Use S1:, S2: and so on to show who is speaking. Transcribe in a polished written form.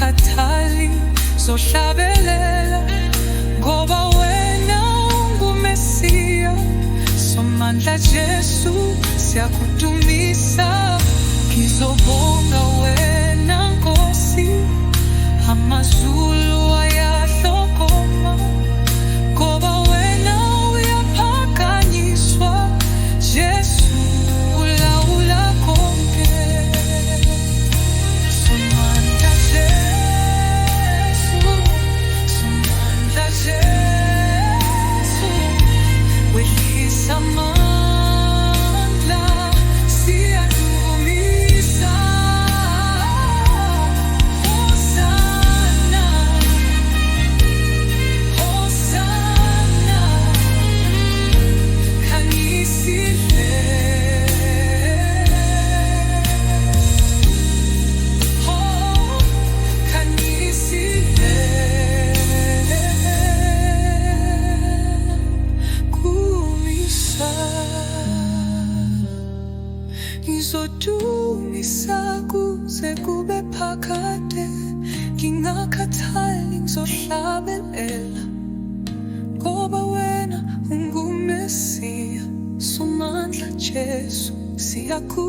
S1: ngingakhathali zohlabelela ngoba wena ungumesiya. Somandla Jesu siyakudumisa, ngizobonga wena Nkosi. Amazulu ayahlokoma ngoba wena uyaphakanyiswa. Jesu ulawula konke. Somandla Jesu, Somandla Jesu, wehlisa amandla siyadumisa. Hosana, Hosana, khanyisile. Oh, khanyisile kumisa. Ngizodumisa kuze kube phakade, ngingakhathali ngizohlabelela ngoba wena ungumesiya. Somandla Jesu siyaku